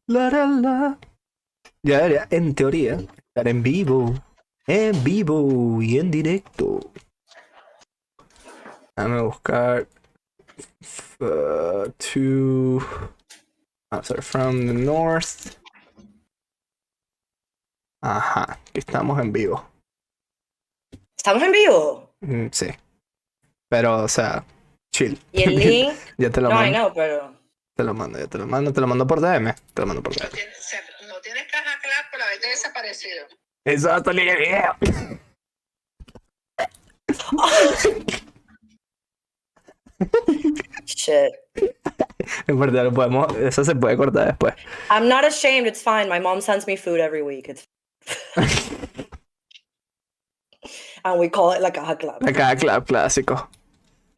La, la, la. Ya debería, en teoría, estar en vivo y en directo. Déjame buscar to... Vamos a ver, from the north. Ajá, que estamos en vivo. ¿Estamos en vivo? Sí, pero, o sea, chill. ¿Y el link? Ya te lo No, I mando. know, pero... Te lo mando, ya te lo mando por DM. Te lo mando por DM. No tienes caja clap por haberte desaparecido. Eso va a salir el video. Shit. En verdad, lo podemos, eso se puede cortar después. I'm not ashamed, it's fine. My mom sends me food every week. It's... And we call it la caja clap. La caja clap clásico.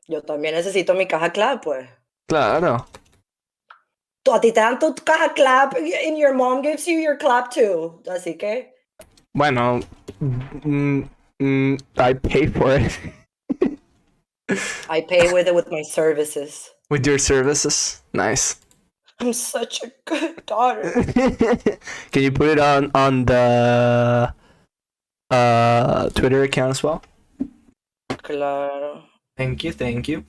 Yo también necesito mi caja clap, pues. Claro. A ti te dan tu caja clap and your mom gives you your clap too. Así que... Bueno, I pay for it. I pay with it with my services. With your services. Nice. I'm such a good daughter. Can you put it on the Twitter account as well? Claro. Thank you, thank you.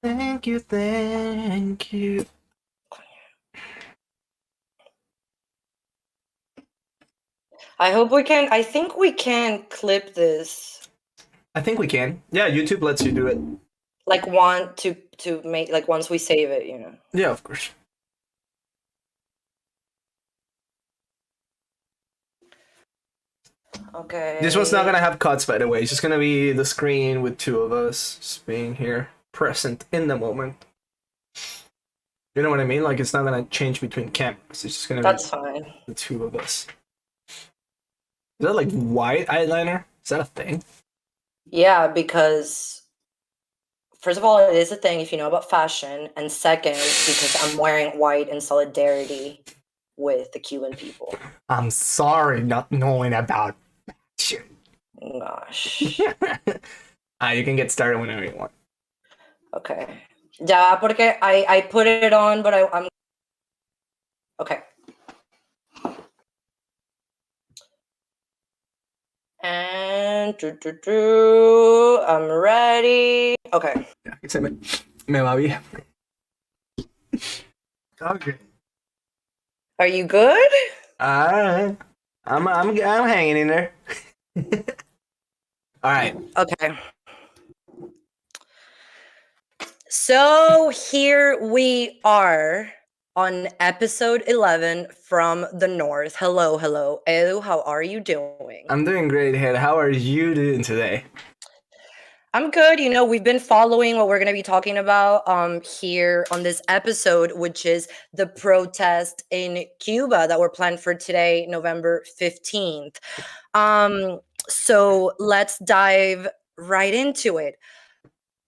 Thank you, thank you. I think we can clip this. I think we can. Yeah, YouTube lets you do it. Like want to make, like once we save it, you know. Yeah, of course. Okay. This one's not gonna have cuts, by the way. It's just gonna be the screen with two of us just being here, present in the moment. You know what I mean? Like, it's not gonna change between cameras. It's just gonna That's be fine. the two of us. Is that like white eyeliner? Is that a thing? Yeah, because first of all, it is a thing if you know about fashion, and second, because I'm wearing white in solidarity with the Cuban people. I'm sorry, not knowing about fashion. Gosh. You can get started whenever you want. Okay. Ya, porque I put it on, but I'm... Okay. And I'm ready. Okay. Se me va bien. Okay. Are you good? I'm hanging in there. All right. Okay. So here we are on episode 11 from the north. Hello, Edu, how are you doing? I'm doing great, Head. How are you doing today? I'm good. You know, we've been following what we're going to be talking about here on this episode, which is the protest in Cuba that were planned for today, November 15th. So let's dive right into it.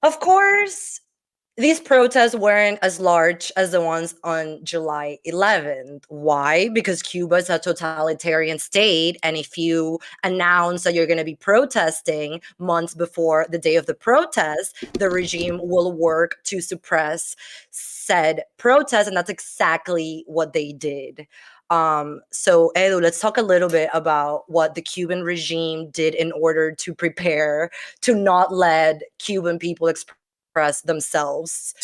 Of course, these protests weren't as large as the ones on July 11th. Why? Because Cuba is a totalitarian state, and if you announce that you're going to be protesting months before the day of the protest, the regime will work to suppress said protest, and that's exactly what they did. So Edu, let's talk a little bit about what the Cuban regime did in order to prepare to not let Cuban people express themselves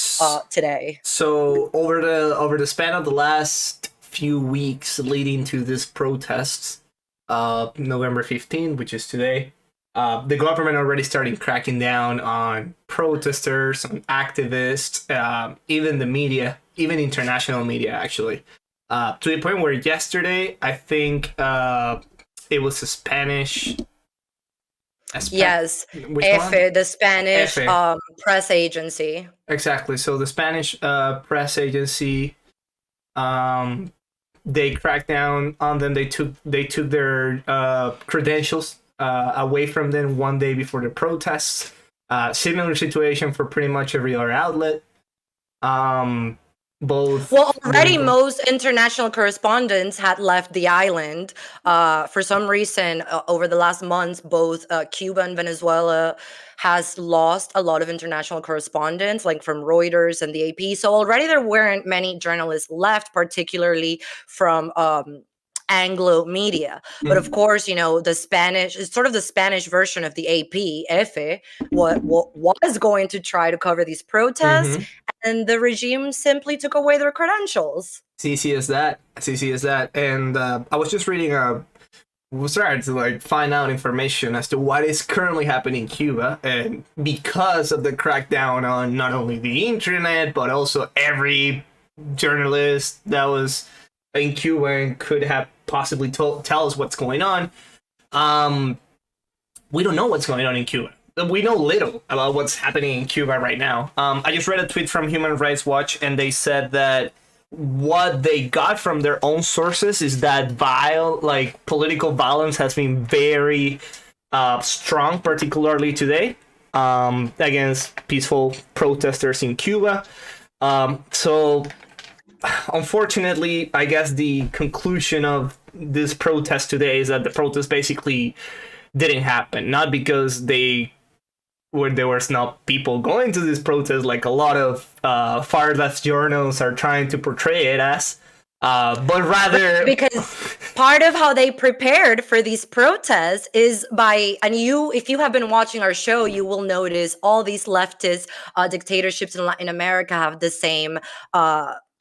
today. So over the span of the last few weeks leading to this protests, November 15th, which is today, the government already started cracking down on protesters, on activists, even the media, even international media, actually. To the point where yesterday, I think it was a Spanish... Yes, EFE, the Spanish press agency. Exactly. So the Spanish press agency, they cracked down on them. They took their credentials away from them one day before the protests. Similar situation for pretty much every other outlet. both. Well, already doing- most international correspondents had left the island. For some reason, over the last months, both Cuba and Venezuela has lost a lot of international correspondents, like from Reuters and the AP. So already there weren't many journalists left, particularly from Anglo media. But of course, the Spanish is sort of the Spanish version of the AP, EFE, what was going to try to cover these protests, Mhm. and the regime simply took away their credentials. CC is that. CC is that. And I was just reading was trying to like find out information as to what is currently happening in Cuba, and because of the crackdown on not only the internet but also every journalist that was in Cuba and could have possibly tell us what's going on. We don't know what's going on in Cuba. We know little about what's happening in Cuba right now. I just read a tweet from Human Rights Watch, and they said that what they got from their own sources is that political violence has been very strong, particularly today, against peaceful protesters in Cuba. So unfortunately, I guess the conclusion of this protest today is that the protest basically didn't happen. Not because there was not people going to this protest, like a lot of far left journals are trying to portray it as, but rather because part of how they prepared for these protests is if you have been watching our show, you will notice all these leftist dictatorships in Latin America have the same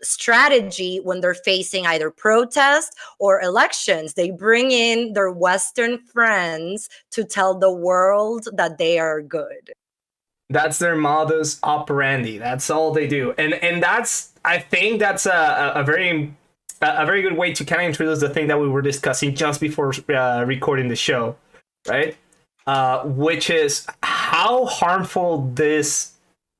strategy when they're facing either protest or elections. They bring in their Western friends to tell the world that they are good. that's their modus operandi. That's all they do, and I think that's a very good way to kind of introduce the thing that we were discussing just before recording the show, right? Which is how harmful this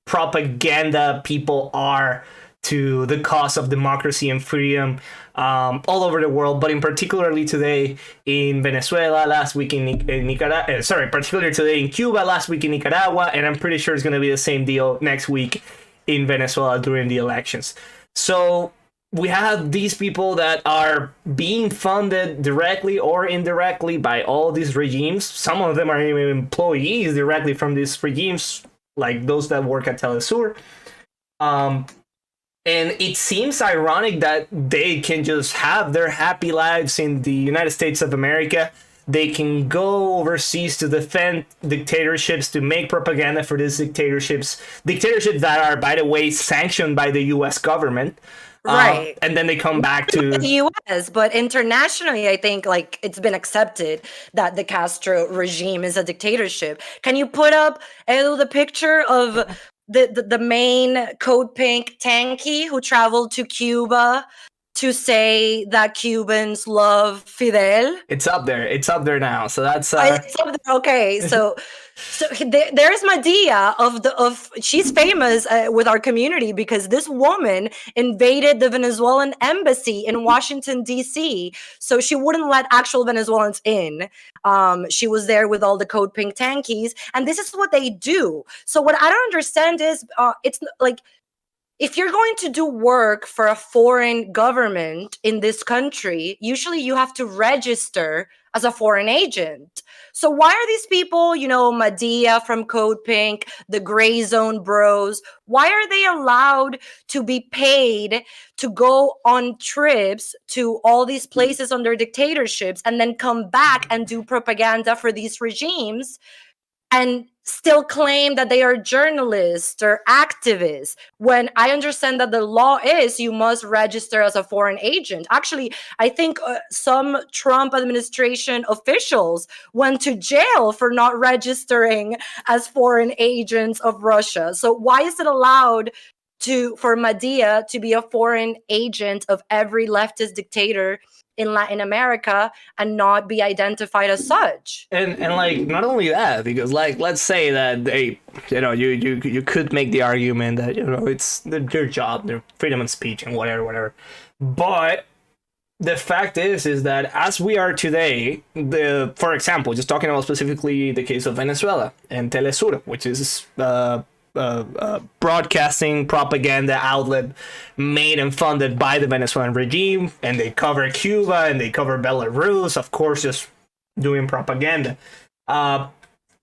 propaganda people are to the cause of democracy and freedom all over the world, but in particularly today in Venezuela, last week in Nicaragua, particularly today in Cuba, last week in Nicaragua, and I'm pretty sure it's going to be the same deal next week in Venezuela during the elections. So we have these people that are being funded directly or indirectly by all these regimes. Some of them are even employees directly from these regimes, like those that work at Telesur. And it seems ironic that they can just have their happy lives in the United States of America. They can go overseas to defend dictatorships, to make propaganda for these dictatorships that are, by the way, sanctioned by the U.S. government. Right. And then they come back to the US, but internationally, I think it's been accepted that the Castro regime is a dictatorship. Can you put up, Edu, the picture of the main Code Pink tanky who traveled to Cuba to say that Cubans love Fidel? It's up there now. So that's It's up there. Okay, so there's Medea she's famous with our community because this woman invaded the Venezuelan embassy in Washington D.C. so she wouldn't let actual Venezuelans in. She was there with all the Code Pink tankies, and this is what they do. So what I don't understand is it's like, if you're going to do work for a foreign government in this country, usually you have to register as a foreign agent. So why are these people, Medea from Code Pink, the Gray Zone Bros, why are they allowed to be paid to go on trips to all these places under dictatorships and then come back and do propaganda for these regimes and still claim that they are journalists or activists, when I understand that the law is you must register as a foreign agent? Actually, I think some Trump administration officials went to jail for not registering as foreign agents of Russia. So why is it allowed for Medea to be a foreign agent of every leftist dictator in Latin America and not be identified as such? And not only that, because let's say that they, you could make the argument that it's their job, their freedom of speech and whatever, but the fact is that as we are today, for example, just talking about specifically the case of Venezuela and Telesur, which is broadcasting propaganda outlet made and funded by the Venezuelan regime, and they cover Cuba and they cover Belarus, of course, just doing propaganda.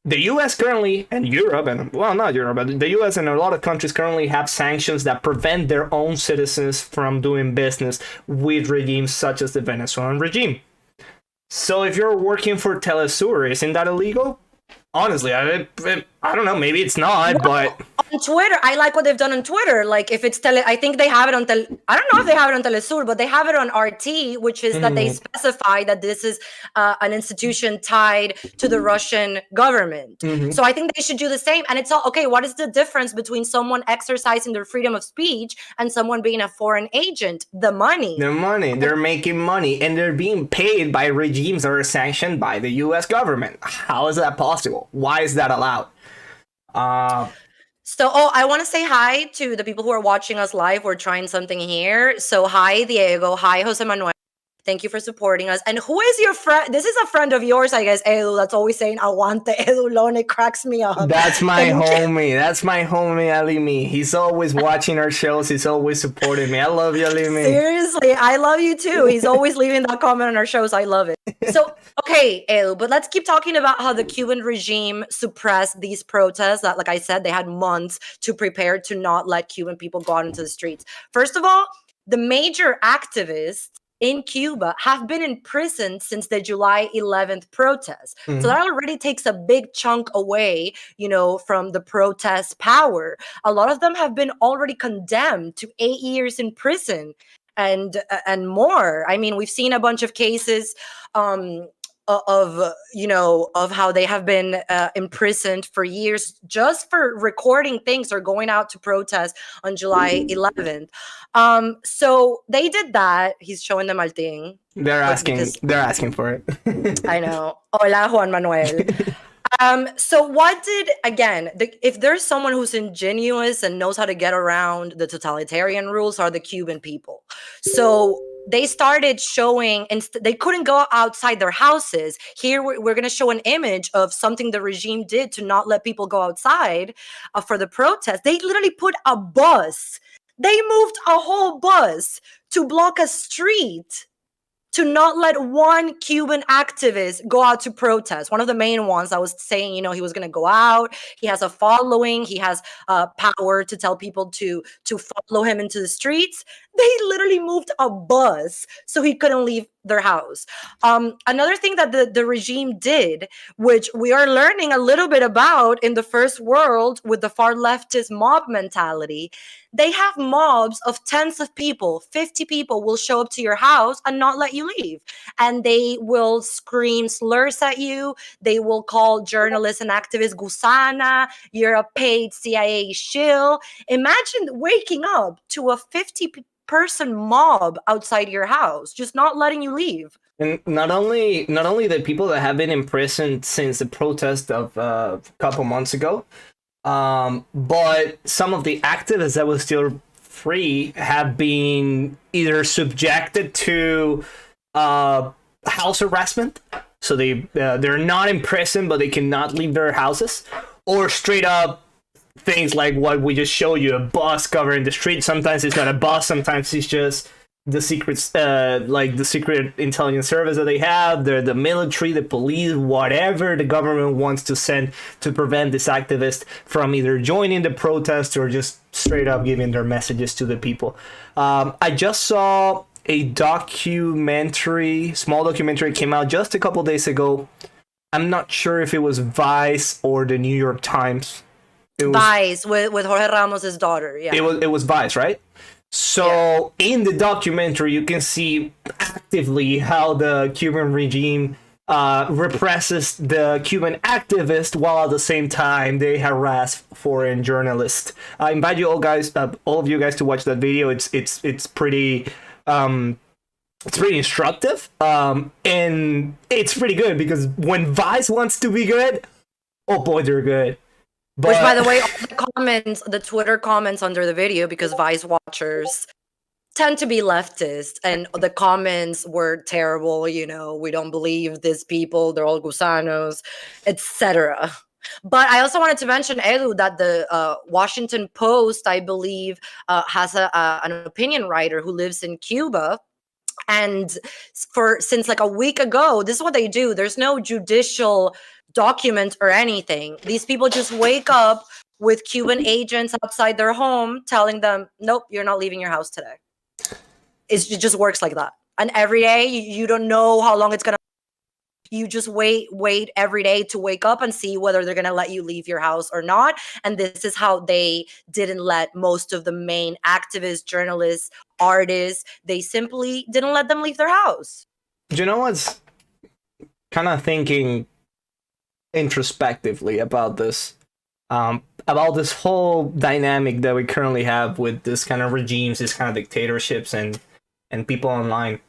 The U.S. currently, and Europe, and well, not Europe, but the U.S. and a lot of countries currently have sanctions that prevent their own citizens from doing business with regimes such as the Venezuelan regime. So if you're working for Telesur, isn't that illegal? Honestly, I don't know. Maybe it's not, but on Twitter, I like what they've done on Twitter. Like if it's I think they have it on I don't know if they have it on Telesur, but they have it on RT, which is that they specify that this is an institution tied to the Russian government. So I think they should do the same. And it's all okay. What is the difference between someone exercising their freedom of speech and someone being a foreign agent? The money. The money. They're making money, and they're being paid by regimes that are sanctioned by the U.S. government. How is that possible? Why is that allowed? So, I want to say hi to the people who are watching us live. We're trying something here. So, hi, Diego. Hi, Jose Manuel. Thank you for supporting us. And who is your friend? This is a friend of yours, I guess, Edu, that's always saying, Aguante, Edu Lone. It cracks me up. That's my homie. That's my homie, Alimi. He's always watching our shows. He's always supporting me. I love you, Alimi. Seriously, I love you too. He's always leaving that comment on our shows. I love it. So, okay, Edu, but let's keep talking about how the Cuban regime suppressed these protests that, like I said, they had months to prepare to not let Cuban people go out into the streets. First of all, the major activists in Cuba have been in prison since the July 11th protests. So that already takes a big chunk away, from the protest power. A lot of them have been already condemned to 8 years in prison and more. I mean, we've seen a bunch of cases of how they have been imprisoned for years just for recording things or going out to protest on July 11th. So they did that. He's showing them our thing. They're asking for it. I know. Hola, Juan Manuel. So what if there's someone who's ingenious and knows how to get around the totalitarian rules, are the Cuban people. So they started showing, they couldn't go outside their houses. Here, we're going to show an image of something the regime did to not let people go outside for the protest. They literally put a bus. They moved a whole bus to block a street to not let one Cuban activist go out to protest. One of the main ones, I was saying, he was going to go out. He has a following. He has power to tell people to follow him into the streets. They literally moved a bus so he couldn't leave their house. Another thing that the regime did, which we are learning a little bit about in the first world with the far leftist mob mentality, they have mobs of tens of people. 50 people will show up to your house and not let you leave. And they will scream slurs at you. They will call journalists and activists gusana. You're a paid CIA shill. Imagine waking up to a 50-person mob outside your house, just not letting you leave. And not only the people that have been imprisoned since the protest of a couple months ago, but some of the activists that were still free have been either subjected to house harassment, so they're not in prison but they cannot leave their houses, or straight up things like what we just showed you, a bus covering the street. Sometimes it's not a bus, sometimes it's just the secrets, like the secret intelligence service that they have, the military, the police, whatever the government wants to send to prevent this activist from either joining the protest or just straight up giving their messages to the people. I just saw a small documentary came out just a couple days ago. I'm not sure if it was Vice or the New York Times. It was Vice with Jorge Ramos' daughter. Yeah, it was Vice, right? So in the documentary, you can see actively how the Cuban regime represses the Cuban activists, while at the same time they harass foreign journalists. I invite you all of you guys to watch that video. It's pretty instructive, and it's pretty good because when Vice wants to be good, oh boy, they're good. Which, by the way, all the Twitter comments under the video, because Vice watchers tend to be leftist, and the comments were terrible. We don't believe these people; they're all gusanos, etc. But I also wanted to mention, Edu, that the Washington Post, I believe, has an opinion writer who lives in Cuba. And since like a week ago, this is what they do. There's no judicial document or anything. These people just wake up with Cuban agents outside their home telling them, nope, you're not leaving your house today. It just works like that. And every day, you don't know how long it's going to. You just wait every day to wake up and see whether they're going to let you leave your house or not. And this is how they didn't let most of the main activists, journalists, artists, they simply didn't let them leave their house. You know what's kind of thinking introspectively about this? About this whole dynamic that we currently have with this kind of regimes, this kind of dictatorships and people online.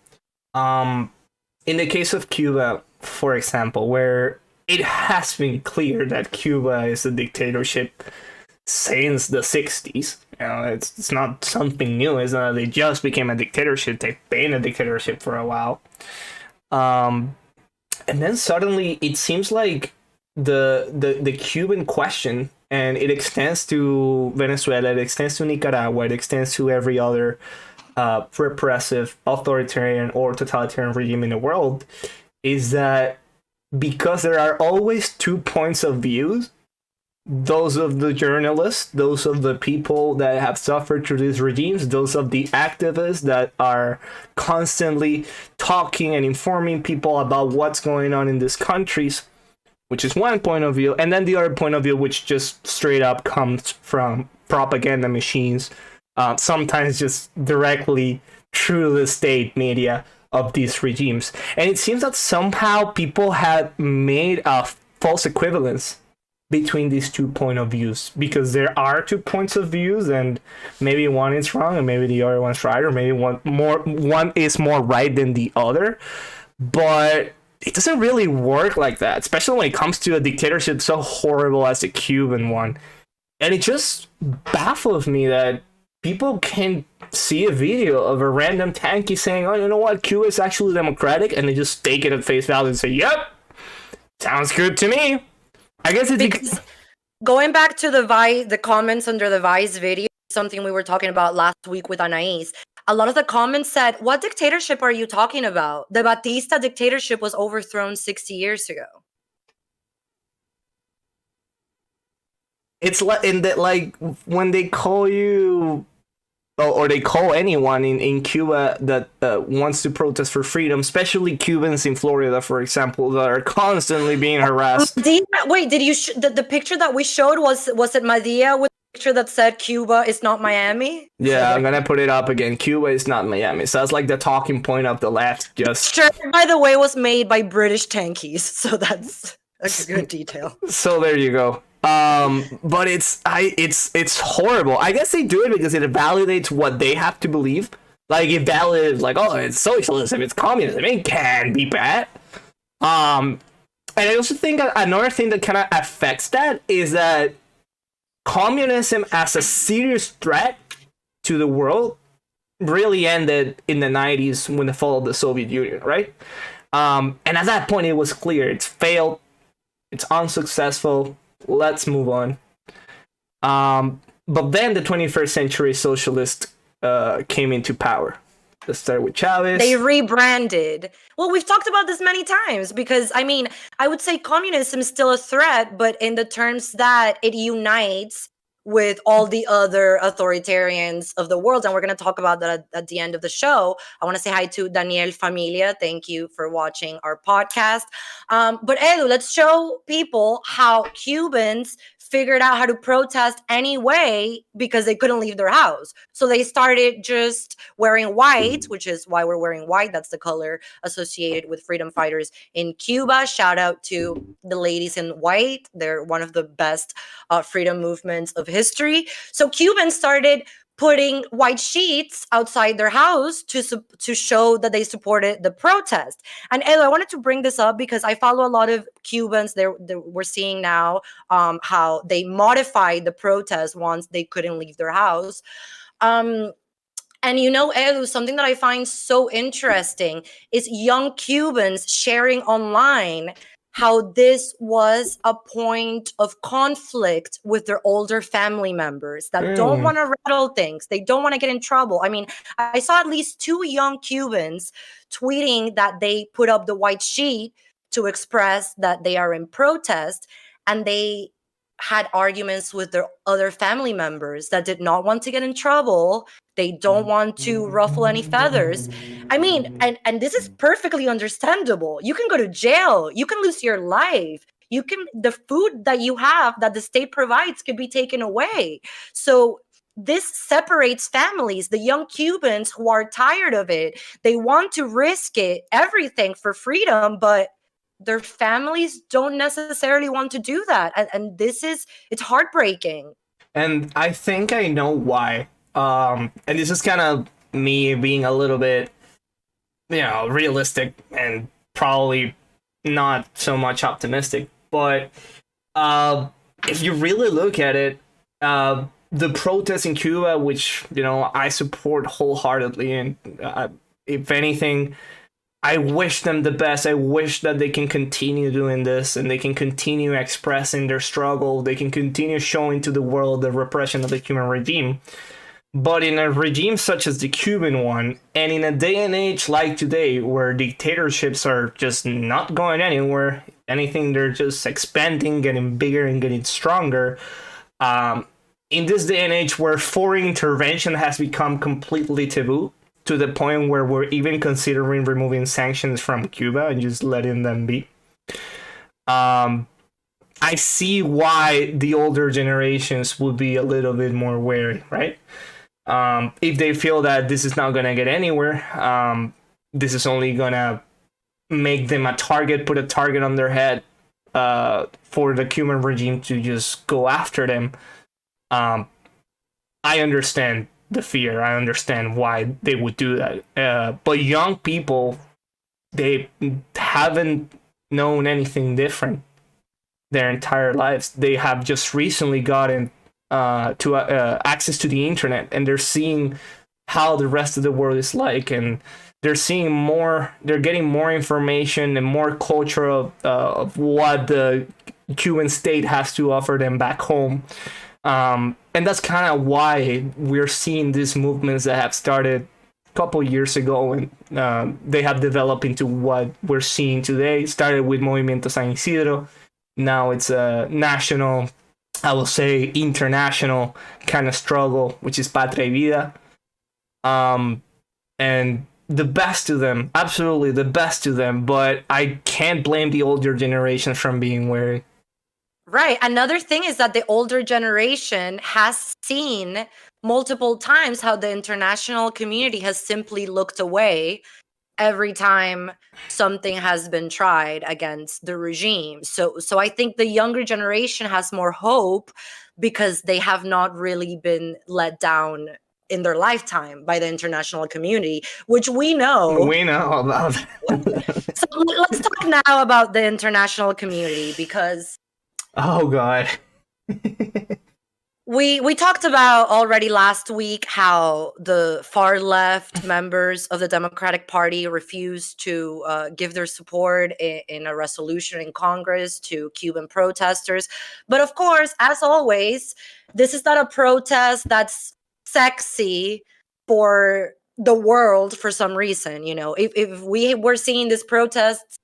In the case of Cuba, for example, where it has been clear that Cuba is a dictatorship since the 60s. You know, it's not something new. It's not they just became a dictatorship. They've been a dictatorship for a while. And then suddenly it seems like the Cuban question, and it extends to Venezuela, it extends to Nicaragua, it extends to every other repressive, authoritarian, or totalitarian regime in the world, is that because there are always two points of views, those of the journalists, those of the people that have suffered through these regimes, those of the activists that are constantly talking and informing people about what's going on in these countries, which is one point of view, and then the other point of view, which just straight up comes from propaganda machines, sometimes just directly through the state media of these regimes. And it seems that somehow people have made a false equivalence between these two point of views, because there are two points of views, and maybe one is wrong and maybe the other one's right, or maybe one is more right than the other. But it doesn't really work like that, especially when it comes to a dictatorship so horrible as the Cuban one. And it just baffles me that people can see a video of a random tanky saying, oh, you know what, Cuba is actually democratic, and they just take it at face value and say, yep, sounds good to me. I guess it's because going back to the comments under the Vice video, something we were talking about last week with Anais, a lot of the comments said, what dictatorship are you talking about? The Batista dictatorship was overthrown 60 years ago. It's like in that, like when they call you, or they call anyone in Cuba that wants to protest for freedom, especially Cubans in Florida, for example, that are constantly being harassed. Wait, did you the picture that we showed was it Madia with a picture that said Cuba is not Miami? Yeah, I'm gonna put it up again. Cuba is not Miami. So that's like the talking point of the left. Just sure. By the way, was made by British tankies, so that's a good detail. So there you go. But it's horrible. I guess they do it because it validates what they have to believe. Like it validates, like, oh, it's socialism, it's communism, it can be bad. And I also think another thing that kind of affects that is that communism as a serious threat to the world really ended in the 90s when the fall of the Soviet Union, right? And at that point, it was clear it's failed, it's unsuccessful. Let's move on. But then the 21st century socialists came into power. Let's start with Chavez. They rebranded. Well, we've talked about this many times because, I mean, I would say communism is still a threat, but in the terms that it unites with all the other authoritarians of the world. And we're going to talk about that at the end of the show. I want to say hi to Daniel Familia. Thank you for watching our podcast. But Edu, let's show people how Cubans figured out how to protest anyway because they couldn't leave their house. So they started just wearing white, which is why we're wearing white. That's the color associated with freedom fighters in Cuba. Shout out to the ladies in white. They're one of the best freedom movements of history. So Cubans started putting white sheets outside their house to show that they supported the protest. And Edo, I wanted to bring this up because I follow a lot of Cubans. We're seeing now how they modified the protest once they couldn't leave their house. And you know, Edu, something that I find so interesting is young Cubans sharing online how this was a point of conflict with their older family members that don't want to rattle things. They don't want to get in trouble. I mean, I saw at least 2 young Cubans tweeting that they put up the white sheet to express that they are in protest, and they had arguments with their other family members that did not want to get in trouble. They don't want to ruffle any feathers. I mean, and this is perfectly understandable. You can go to jail. You can lose your life. The food that you have that the state provides could be taken away. So this separates families. The young Cubans who are tired of it, they want to risk it, everything for freedom, but their families don't necessarily want to do that. And it's heartbreaking. And I think I know why. And this is kind of me being a little bit, realistic and probably not so much optimistic. But if you really look at it, the protests in Cuba, which, I support wholeheartedly, and if anything, I wish them the best. I wish that they can continue doing this and they can continue expressing their struggle. They can continue showing to the world the repression of the Cuban regime. But in a regime such as the Cuban one, and in a day and age like today, where dictatorships are just not going anywhere, anything, they're just expanding, getting bigger and getting stronger. In this day and age where foreign intervention has become completely taboo, to the point where we're even considering removing sanctions from Cuba and just letting them be. I see why the older generations would be a little bit more wary, right? If they feel that this is not going to get anywhere, this is only going to make them put a target on their head for the Cuban regime to just go after them. I understand the fear. I understand why they would do that. But young people, they haven't known anything different their entire lives. They have just recently gotten to access to the internet, and they're seeing how the rest of the world is like, and they're seeing more. They're getting more information and more culture of what the Cuban state has to offer them back home. And that's kind of why we're seeing these movements that have started a couple years ago, and they have developed into what we're seeing today. It started with Movimiento San Isidro. Now it's a national, I will say international kind of struggle, which is Patria, Vida. And the best to them, absolutely the best to them, but I can't blame the older generations from being wary. Right. Another thing is that the older generation has seen multiple times how the international community has simply looked away every time something has been tried against the regime. So I think the younger generation has more hope because they have not really been let down in their lifetime by the international community, which we know. We know about. So let's talk now about the international community, because oh God. We talked about already last week how the far left members of the Democratic Party refused to give their support in a resolution in Congress to Cuban protesters. But of course, as always, this is not a protest that's sexy for the world for some reason. If we were seeing these protests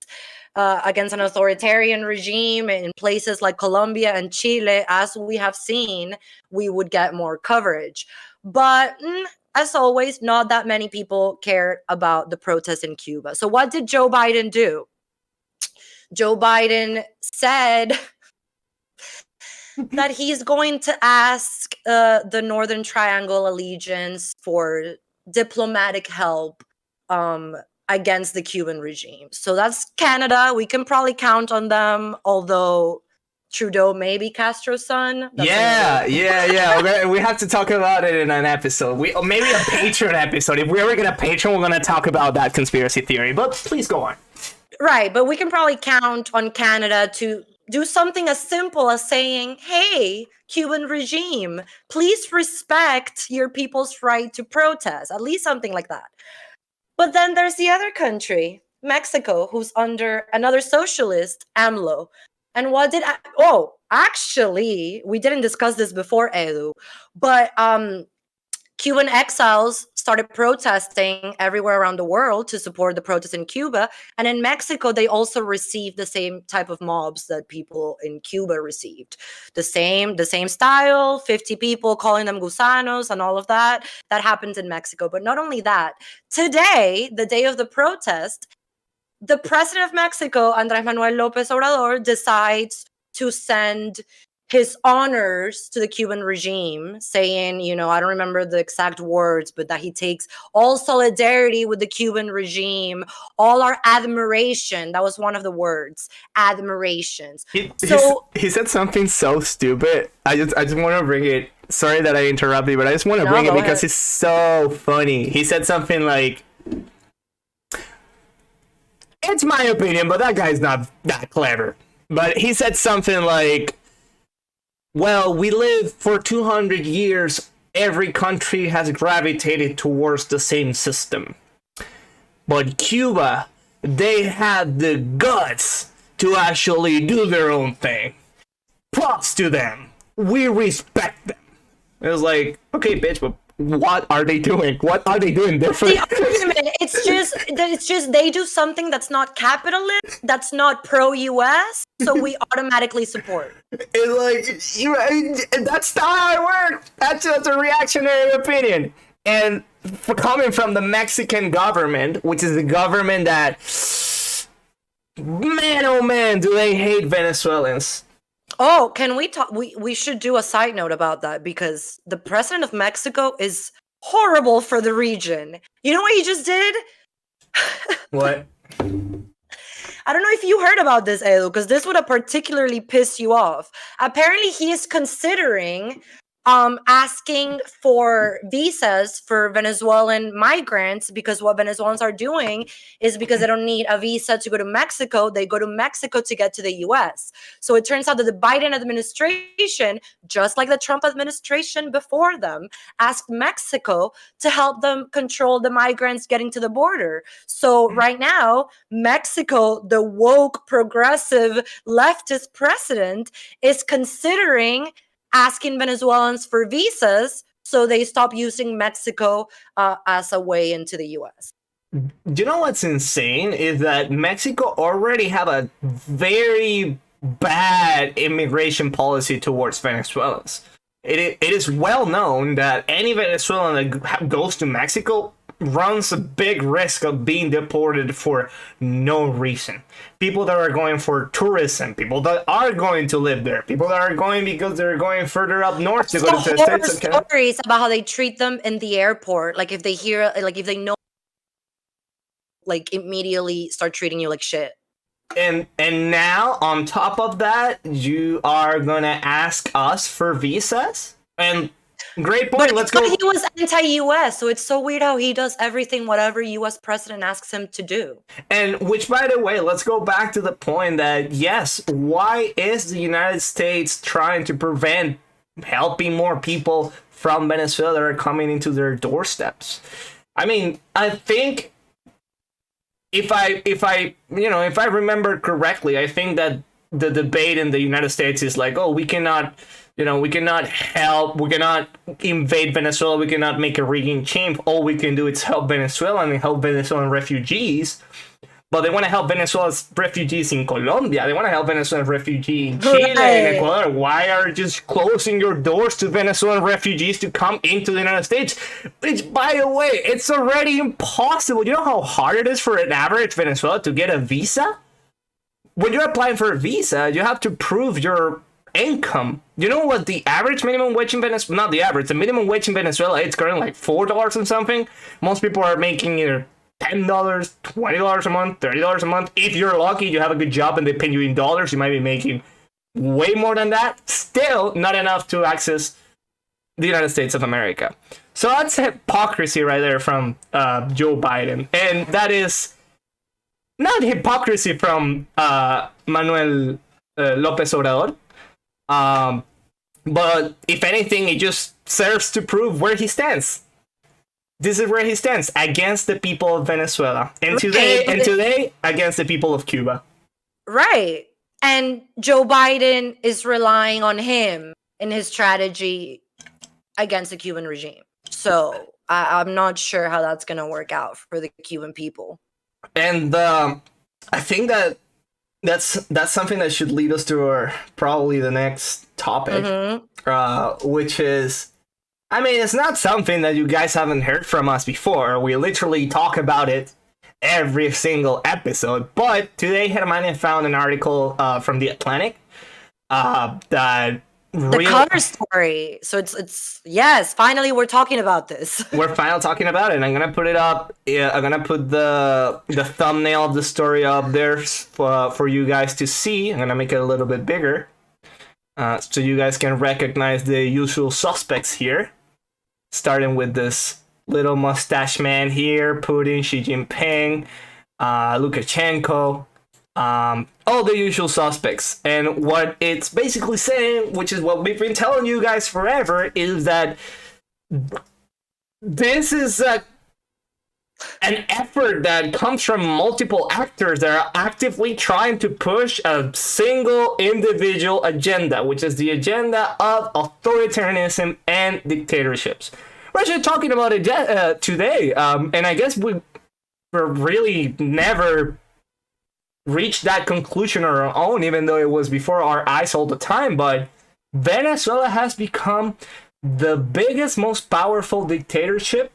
against an authoritarian regime in places like Colombia and Chile, as we have seen, we would get more coverage. But as always, not that many people cared about the protests in Cuba. So what did Joe Biden do? Joe Biden said that he's going to ask the Northern Triangle allegiance for diplomatic help against the Cuban regime. So that's Canada. We can probably count on them, although Trudeau may be Castro's son. That's yeah. We have to talk about it in an episode. Maybe a Patreon episode. If we ever get a Patreon, we're going to talk about that conspiracy theory. But please go on. Right, but we can probably count on Canada to do something as simple as saying, hey, Cuban regime, please respect your people's right to protest. At least something like that. But then there's the other country, Mexico, who's under another socialist, AMLO. And what did actually, we didn't discuss this before, Edu, but Cuban exiles started protesting everywhere around the world to support the protests in Cuba. And in Mexico, they also received the same type of mobs that people in Cuba received. The same style, 50 people calling them gusanos and all of that. That happened in Mexico. But not only that, today, the day of the protest, the president of Mexico, Andrés Manuel López Obrador, decides to send his honors to the Cuban regime, saying, I don't remember the exact words, but that he takes all solidarity with the Cuban regime, all our admiration. That was one of the words, admirations. He said something so stupid. I just want to bring it. Sorry that I interrupted you, but I just want to bring it because it's so funny. He said something like, it's my opinion, but that guy's not that clever. But he said something like, well, we live for 200 years. Every country has gravitated towards the same system. But Cuba, they had the guts to actually do their own thing. Props to them. We respect them. It was like, okay, bitch, but what are they doing? What are they doing different? The argument, it's just they do something that's not capitalist, that's not pro-US, so we automatically support. It's like, that's not how it works. That's just a reactionary opinion. And for coming from the Mexican government, which is the government that, man, oh man, do they hate Venezuelans. Oh, can we talk? We should do a side note about that, because the president of Mexico is horrible for the region. You know what he just did? What? I don't know if you heard about this, Edu, because this would have particularly pissed you off. Apparently, he is considering asking for visas for Venezuelan migrants, because what Venezuelans are doing is, because they don't need a visa to go to Mexico, they go to Mexico to get to the US. So it turns out that the Biden administration, just like the Trump administration before them, asked Mexico to help them control the migrants getting to the border. So right now, Mexico, the woke, progressive, leftist president, is considering asking Venezuelans for visas so they stop using Mexico as a way into the US. You know what's insane is that Mexico already have a very bad immigration policy towards Venezuelans. It is well known that any Venezuelan that goes to Mexico runs a big risk of being deported for no reason. People that are going for tourism, people that are going to live there, people that are going because they're going further up north to go to the States. Stories about how they treat them in the airport, like if they hear, like if they know, like immediately start treating you like shit. And now on top of that, you are gonna ask us for visas? And great point. Let's go. But he was anti-US, so it's so weird how he does everything whatever US president asks him to do. And which, by the way, let's go back to the point that, yes, why is the United States trying to prevent helping more people from Venezuela that are coming into their doorsteps? I mean, I think if I remember correctly, I think that the debate in the United States is like, oh, we cannot help, we cannot invade Venezuela, we cannot make a regime change. All we can do is help Venezuela and help Venezuelan refugees. But they want to help Venezuela's refugees in Colombia. They want to help Venezuelan refugees in Chile and Ecuador. Why are you just closing your doors to Venezuelan refugees to come into the United States? Which, by the way, it's already impossible. You know how hard it is for an average Venezuelan to get a visa? When you're applying for a visa, you have to prove your income. You know what the average minimum wage in Venezuela, not the average, the minimum wage in Venezuela, it's currently like $4 and something. Most people are making either $10, $20 a month, $30 a month. If you're lucky, you have a good job and they pay you in dollars, you might be making way more than that. Still not enough to access the United States of America. So that's hypocrisy right there from Joe Biden. And that is not hypocrisy from Manuel López Obrador. But if anything, it just serves to prove where he stands. This is where he stands, against the people of Venezuela. And Right, today, against the people of Cuba. Right. And Joe Biden is relying on him in his strategy against the Cuban regime. So I'm not sure how that's going to work out for the Cuban people. And I think that's something that should lead us to our probably the next topic, which is, I mean, it's not something that you guys haven't heard from us before. We literally talk about it every single episode. But today, Hermania found an article from The Atlantic that the cover story. So it's yes, finally we're talking about this. We're finally talking about it. And I'm gonna put it up. Yeah, I'm gonna put the thumbnail of the story up there for you guys to see. I'm gonna make it a little bit bigger, so you guys can recognize the usual suspects here. Starting with this little mustache man here, Putin, Xi Jinping, Lukashenko. All the usual suspects. And what it's basically saying, which is what we've been telling you guys forever, is that this is an effort that comes from multiple actors that are actively trying to push a single individual agenda, which is the agenda of authoritarianism and dictatorships. We're actually talking about it today, and I guess we're really never reached that conclusion on our own, even though it was before our eyes all the time. But Venezuela has become the biggest, most powerful dictatorship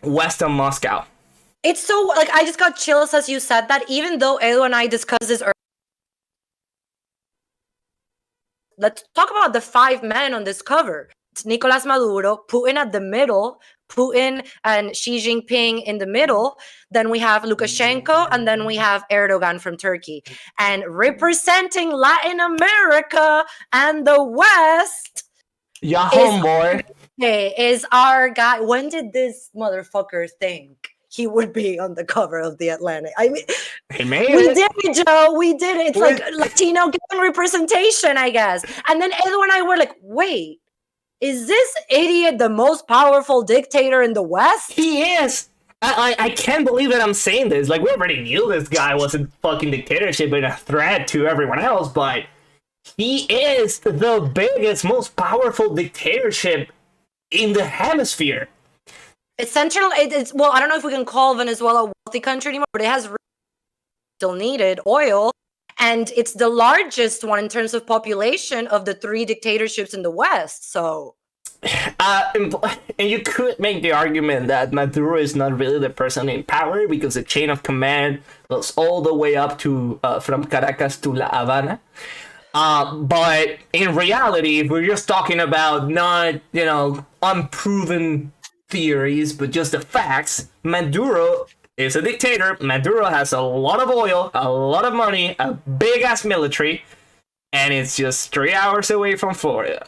west of Moscow. It's so, like, I just got chills as you said that, even though Edu and I discussed this earlier. Let's talk about the 5 men on this cover. It's Nicolas Maduro, Putin at the middle, Putin and Xi Jinping in the middle. Then we have Lukashenko, and then we have Erdogan from Turkey. And representing Latin America and the West homeboy is our guy. When did this motherfucker think he would be on the cover of The Atlantic? I mean, we did it, Joe. We did it. It's like Latino representation, I guess. And then Edu and I were like, wait, is this idiot the most powerful dictator in the West? He is. I can't believe that I'm saying this. Like, we already knew this guy wasn't fucking dictatorship and a threat to everyone else, but he is the biggest, most powerful dictatorship in the hemisphere. It's central. It's well, I don't know if we can call Venezuela a wealthy country anymore, but it has still needed oil. And it's the largest one in terms of population of the 3 dictatorships in the West. So, and you could make the argument that Maduro is not really the person in power because the chain of command goes all the way up to from Caracas to La Habana. But in reality, if we're just talking about not, unproven theories, but just the facts, Maduro is a dictator. Maduro has a lot of oil, a lot of money, a big ass military, and it's just 3 hours away from Florida.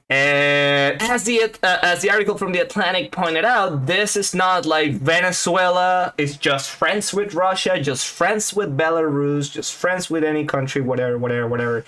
And as the article from The Atlantic pointed out, this is not like Venezuela is just friends with Russia, just friends with Belarus, just friends with any country, whatever.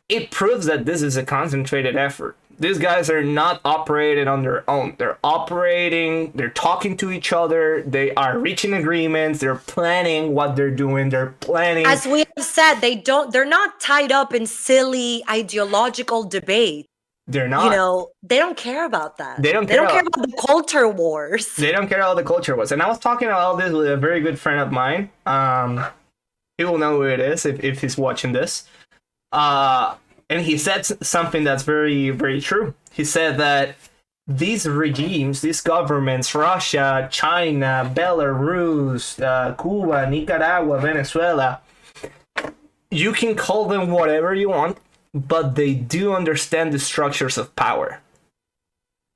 It proves that this is a concentrated effort. These guys are not operating on their own. They're operating, they're talking to each other, they are reaching agreements, they're planning what they're doing, they're planning. As we have said, they're not tied up in silly ideological debate. They're not. They don't care about that. They don't care about the culture wars. They don't care about the culture wars. And I was talking about this with a very good friend of mine. He will know who it is if he's watching this. And he said something that's very, very true. He said that these regimes, these governments, Russia, China, Belarus, Cuba, Nicaragua, Venezuela, you can call them whatever you want, but they do understand the structures of power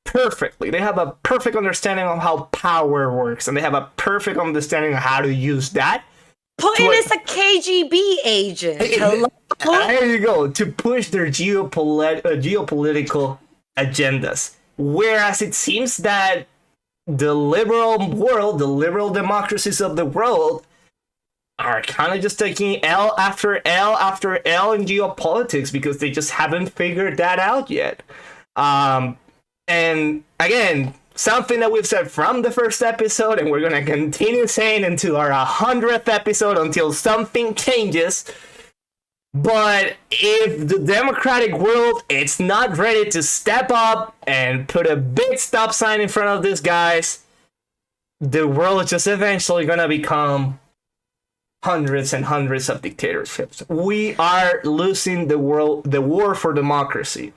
perfectly. They have a perfect understanding of how power works, and they have a perfect understanding of how to use that. Putin is a KGB agent. Hello? There you go, to push their geopolitical agendas. Whereas it seems that the liberal world, the liberal democracies of the world, are kind of just taking L after L after L in geopolitics because they just haven't figured that out yet. And again, something that we've said from the first episode, and we're gonna continue saying until our 100th episode, until something changes. But if the democratic world it's not ready to step up and put a big stop sign in front of these guys, the world is just eventually gonna become hundreds and hundreds of dictatorships. We are losing the war for democracy.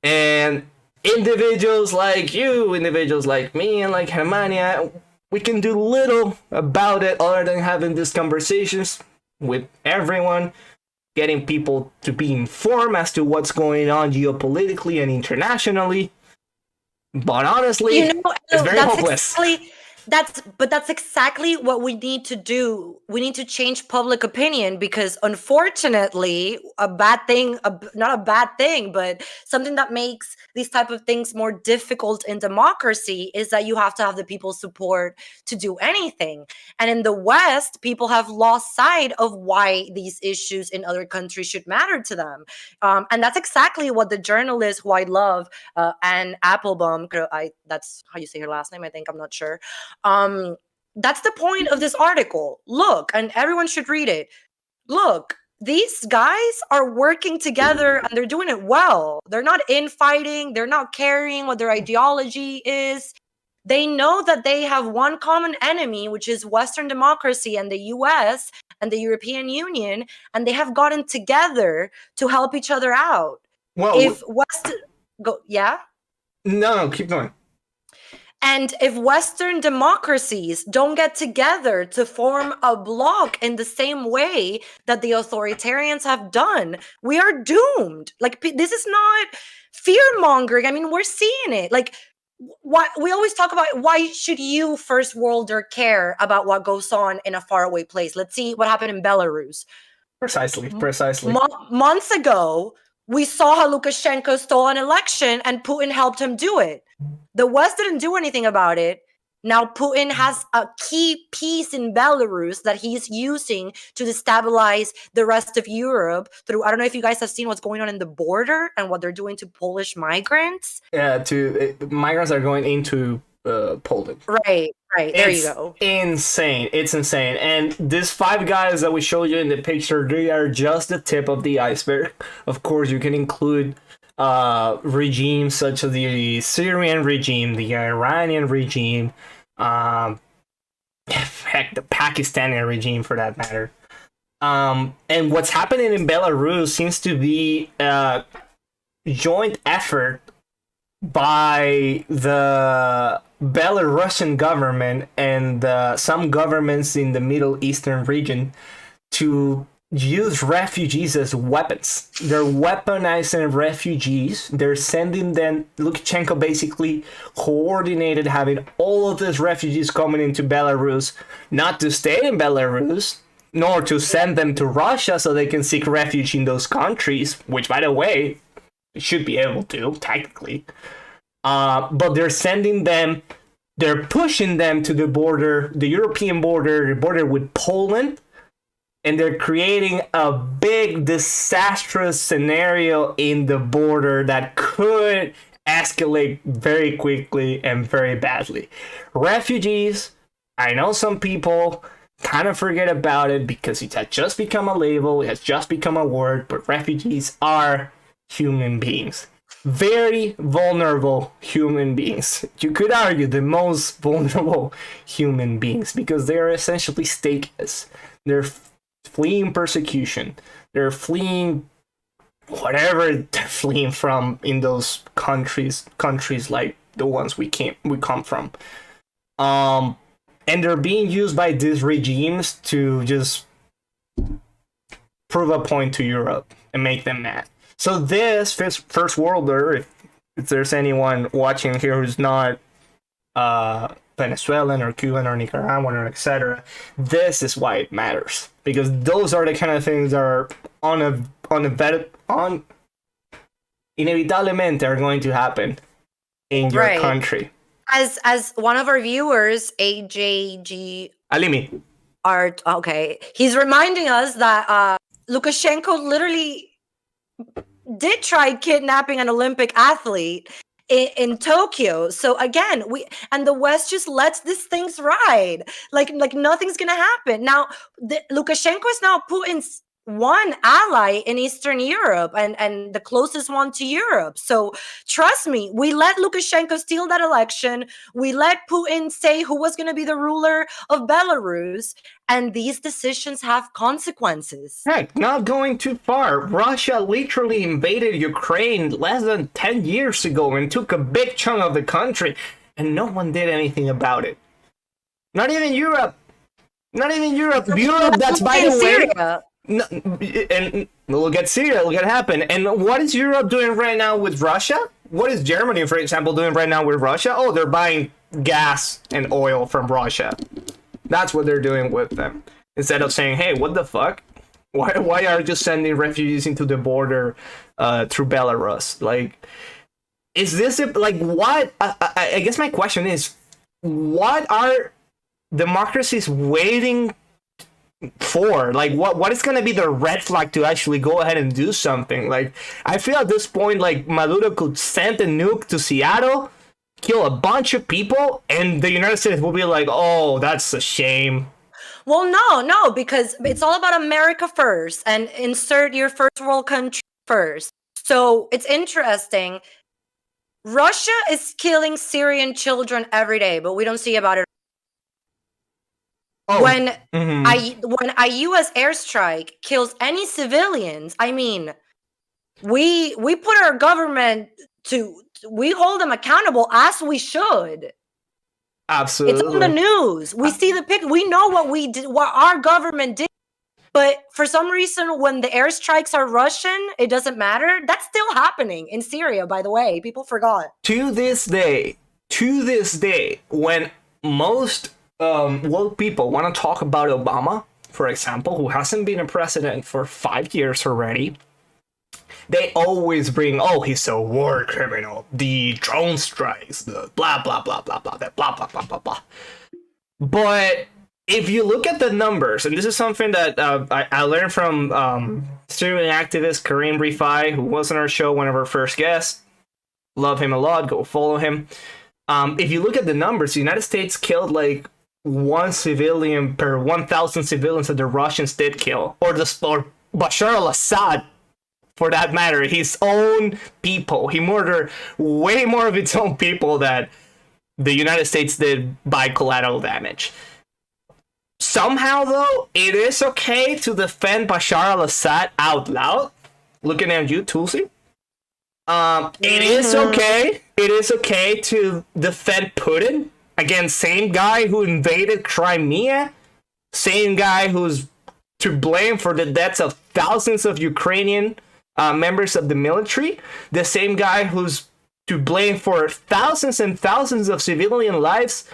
And individuals like you, individuals like me, and like Germania, we can do little about it other than having these conversations with everyone, getting people to be informed as to what's going on geopolitically and internationally. But honestly, it's very hopeless. That's exactly what we need to do. We need to change public opinion, because unfortunately, a bad thing, not a bad thing, but something that makes these type of things more difficult in democracy is that you have to have the people's support to do anything. And in the West, people have lost sight of why these issues in other countries should matter to them. And that's exactly what the journalist who I love, Anne Applebaum, that's how you say her last name, I think, I'm not sure. That's the point of this article. Look, and everyone should read it. Look, these guys are working together and they're doing it well. They're not infighting. They're not caring what their ideology is. They know that they have one common enemy, which is Western democracy and the US and the European Union, and they have gotten together to help each other out. Well, if yeah? No, keep going. And if Western democracies don't get together to form a bloc in the same way that the authoritarians have done, we are doomed. Like, this is not fear-mongering. I mean, we're seeing it. Like, why we always talk about why should you, first worlder, care about what goes on in a faraway place? Let's see what happened in Belarus. Precisely. Months ago, we saw how Lukashenko stole an election and Putin helped him do it. The West didn't do anything about it. Now Putin has a key piece in Belarus that he's using to destabilize the rest of Europe through, I don't know if you guys have seen what's going on in the border and what they're doing to Polish migrants. Yeah, migrants are going into Poland. Right. There you go. Insane. It's insane. And these 5 guys that we showed you in the picture, they are just the tip of the iceberg. Of course, you can include regimes such as the Syrian regime, the Iranian regime, heck, the Pakistani regime for that matter. And what's happening in Belarus seems to be a joint effort by the Belarusian government and some governments in the Middle Eastern region to use refugees as weapons. They're weaponizing refugees. They're sending them. Lukashenko basically coordinated having all of these refugees coming into Belarus, not to stay in Belarus, nor to send them to Russia so they can seek refuge in those countries, which, by the way, should be able to, technically. But they're sending them, they're pushing them to the border, the European border, the border with Poland, and they're creating a big disastrous scenario in the border that could escalate very quickly and very badly. Refugees, I know some people kind of forget about it because it has just become a label, it has just become a word, but refugees are human beings. Very vulnerable human beings. You could argue the most vulnerable human beings because they are essentially stateless. They're fleeing persecution. They're fleeing whatever they're fleeing from in those countries like the ones we come from. And they're being used by these regimes to just prove a point to Europe and make them mad. So this first worlder, if there's anyone watching here who's not Venezuelan or Cuban or Nicaraguan or etc., this is why it matters, because those are the kind of things that are inevitablemente are going to happen in your country. As one of our viewers, AJG Alimi, Art, okay, he's reminding us that Lukashenko literally did try kidnapping an Olympic athlete, in Tokyo. So again, the West just lets these things ride, like nothing's gonna happen. Now, Lukashenko is now Putin's one ally in Eastern Europe and the closest one to Europe. So trust me, we let Lukashenko steal that election. We let Putin say who was going to be the ruler of Belarus. And these decisions have consequences. Heck, not going too far. Russia literally invaded Ukraine less than 10 years ago and took a big chunk of the country, and no one did anything about it. Not even Europe. Not even Europe. Europe, that's by the way. Syria. No, and look at Syria, look at what happened. And what is Europe doing right now with Russia? What is Germany, for example, doing right now with Russia? Oh, they're buying gas and oil from Russia. That's what they're doing with them. Instead of saying, hey, what the fuck? Why are you just sending refugees into the border through Belarus? Like, is this, like, what? I guess my question is, what are democracies waiting for? Like, what is going to be the red flag to actually go ahead and do something? Like, I feel at this point like Maduro could send a nuke to Seattle, kill a bunch of people, and the United States will be like, oh, that's a shame. Well, no, because it's all about America first and insert your first world country first. So it's interesting. Russia is killing Syrian children every day, but we don't see about it. Oh. When a U.S. airstrike kills any civilians, I mean, we put our government we hold them accountable, as we should. Absolutely. It's on the news. We see the pic. We know what we did, what our government did. But for some reason, when the airstrikes are Russian, it doesn't matter. That's still happening in Syria, by the way. People forgot. To this day, when most woke people want to talk about Obama, for example, who hasn't been a president for 5 years already, they always bring, oh, he's a war criminal, the drone strikes, the blah, blah, blah, blah, blah, blah, blah, blah, blah, blah. But if you look at the numbers, and this is something that I learned from Syrian activist Karim Rifai, who was on our show, one of our first guests. Love him a lot. Go follow him. If you look at the numbers, the United States killed like 1 civilian per 1,000 civilians that the Russians did kill, or Bashar al-Assad, for that matter, his own people. He murdered way more of its own people than the United States did by collateral damage. Somehow, though, it is okay to defend Bashar al-Assad out loud. Looking at you, Tulsi. It is okay. It is okay to defend Putin. Again, same guy who invaded Crimea. Same guy who's to blame for the deaths of thousands of Ukrainian members of the military. The same guy who's to blame for thousands and thousands of civilian lives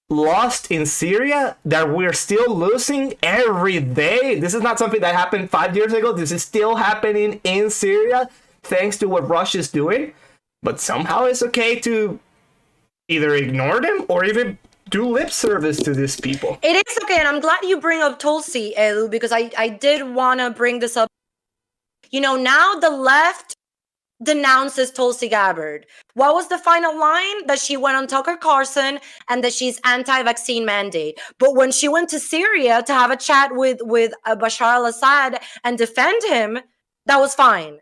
lost in Syria that we're still losing every day. This is not something that happened 5 years ago. This is still happening in Syria thanks to what Russia's doing. But somehow it's okay to either ignore them or even do lip service to these people. It is okay, and I'm glad you bring up Tulsi, Edu, because I did want to bring this up. You know, now the left denounces Tulsi Gabbard. What was the final line? That she went on Tucker Carlson and that she's anti-vaccine mandate. But when she went to Syria to have a chat with Bashar al-Assad and defend him, that was fine.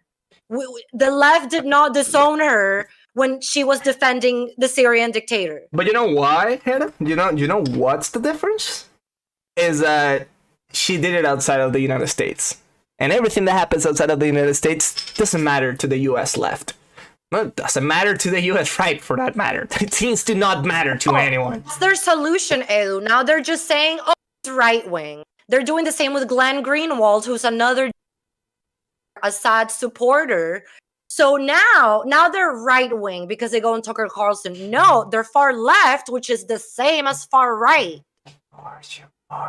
The left did not disown her when she was defending the Syrian dictator. But you know why, Hannah? You know what's the difference? Is that she did it outside of the United States. And everything that happens outside of the United States doesn't matter to the US left. Well, it doesn't matter to the US right, for that matter. It seems to not matter to anyone. That's their solution, Edu. Now they're just saying, oh, it's right wing. They're doing the same with Glenn Greenwald, who's another Assad supporter. So now they're right wing because they go on Tucker Carlson. No, they're far left, which is the same as far right.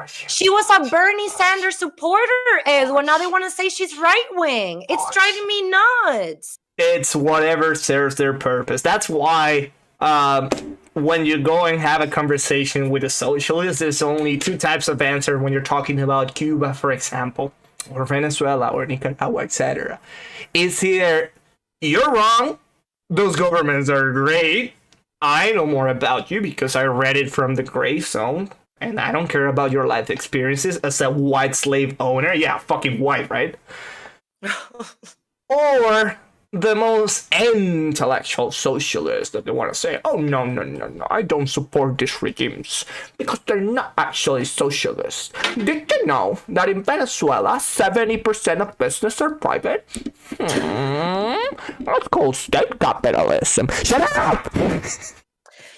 She was a Bernie Sanders supporter, Edward. Now they want to say she's right wing. It's driving me nuts. It's whatever serves their purpose. That's why when you go and have a conversation with a socialist, there's only 2 types of answer when you're talking about Cuba, for example, or Venezuela, or Nicaragua, etc. It's either you're wrong those governments are great. I know more about you because I read it from the gray zone, and I don't care about your life experiences as a white slave owner. Yeah, fucking white, right? Or the most intellectual socialists that they want to say, oh, no, no, no, no, I don't support these regimes because they're not actually socialists. Did you know that in Venezuela, 70% of business are private? That's called state capitalism. Shut up!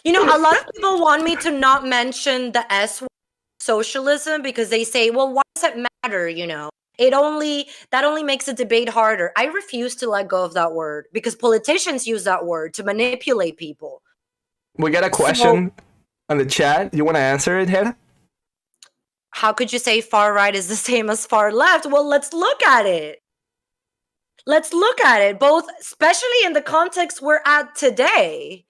You know, a lot of people want me to not mention the S word, socialism, because they say, well, why does it matter, you know? That only makes the debate harder. I refuse to let go of that word because politicians use that word to manipulate people. We got a question on the chat. You want to answer it, Hannah? How could you say far right is the same as far left? Well, let's look at it. Let's look at it, both, especially in the context we're at today,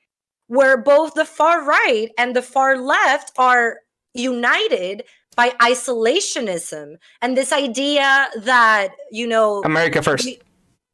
where both the far right and the far left are united by isolationism and this idea that, you know, America first.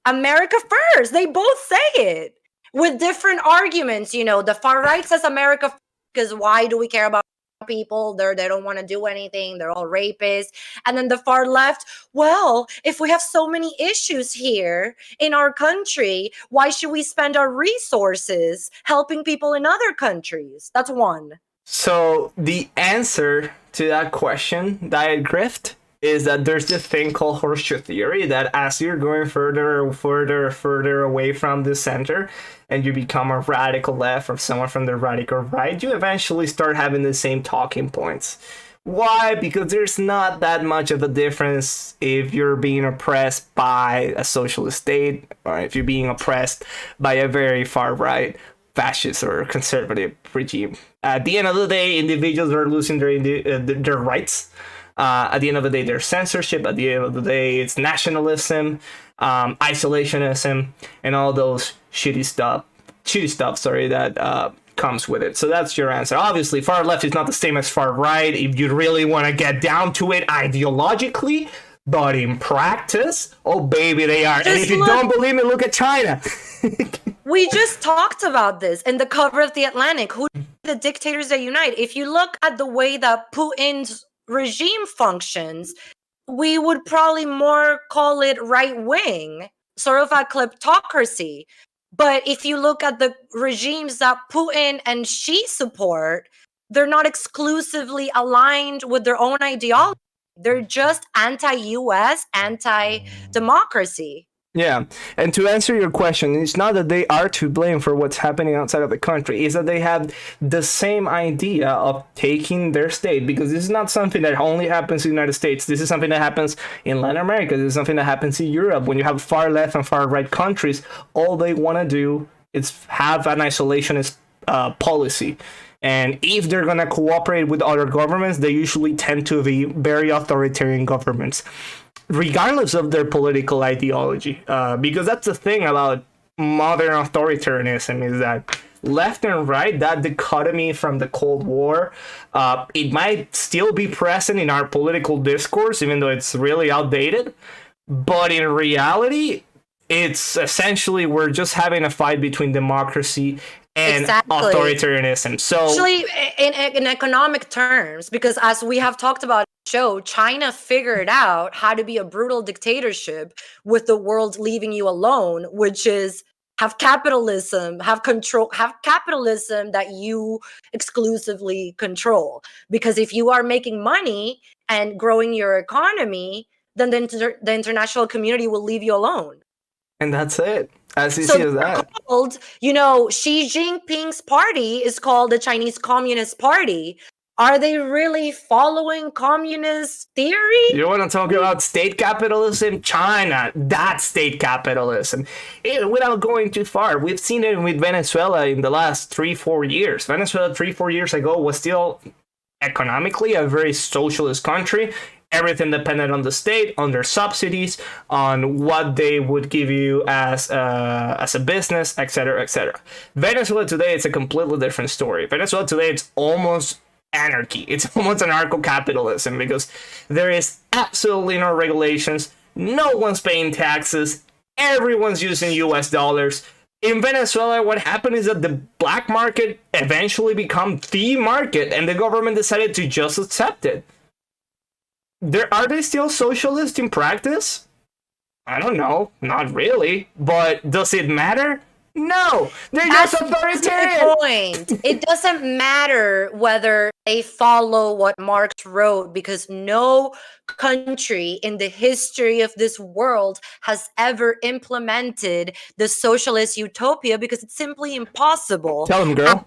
America first. They both say it with different arguments. You know, the far right says America first because why do we care about people? They don't want to do anything. They're all rapists. And then the far left, well, if we have so many issues here in our country, why should we spend our resources helping people in other countries? That's one. So the answer to that question, Diet Grift, is that there's this thing called horseshoe theory, that as you're going further away from the center and you become a radical left or someone from the radical right, you eventually start having the same talking points. Why? Because there's not that much of a difference if you're being oppressed by a socialist state or if you're being oppressed by a very far right fascist or conservative regime. At the end of the day, individuals are losing their rights. At the end of the day, there's censorship. At the end of the day, it's nationalism, isolationism, and all those shitty stuff that comes with it. So that's your answer. Obviously, far left is not the same as far right if you really want to get down to it ideologically, but in practice, oh baby, they are. And if you don't believe me, look at China. We just talked about this in the cover of The Atlantic. Who the dictators that unite? If you look at the way that Putin's regime functions, we would probably more call it right wing, sort of a kleptocracy. But if you look at the regimes that Putin and Xi support, they're not exclusively aligned with their own ideology. They're just anti-US, anti-democracy. Yeah, and to answer your question, it's not that they are to blame for what's happening outside of the country. It's that they have the same idea of taking their state, because this is not something that only happens in the United States. This is something that happens in Latin America. This is something that happens in Europe. When you have far left and far right countries, all they want to do is have an isolationist policy. And if they're going to cooperate with other governments, they usually tend to be very authoritarian governments, regardless of their political ideology. Because that's the thing about modern authoritarianism, is that left and right, that dichotomy from the Cold War, it might still be present in our political discourse, even though it's really outdated. But in reality, it's essentially we're just having a fight between democracy and authoritarianism. So actually, in economic terms, because as we have talked about in the show, China figured out how to be a brutal dictatorship with the world leaving you alone, which is have capitalism, have capitalism that you exclusively control. Because if you are making money and growing your economy, then the international community will leave you alone. And that's it. As easy as that. Called, you know, Xi Jinping's party is called the Chinese Communist Party. Are they really following communist theory? You want to talk about state capitalism? China, that's state capitalism. Without going too far, we've seen it with Venezuela in the last 3-4 years. Venezuela 3-4 years ago was still economically a very socialist country. Everything depended on the state, on their subsidies, on what they would give you as a business, etc., etc. Venezuela today, it's a completely different story. Venezuela today, it's almost anarchy. It's almost anarcho-capitalism, because there is absolutely no regulations. No one's paying taxes. Everyone's using US dollars. In Venezuela, what happened is that the black market eventually became the market, and the government decided to just accept it. Are they still socialist in practice? I don't know, not really. But does it matter? No, they're just authoritarian. The point. It doesn't matter whether they follow what Marx wrote, because no country in the history of this world has ever implemented the socialist utopia, because it's simply impossible. Tell them, girl.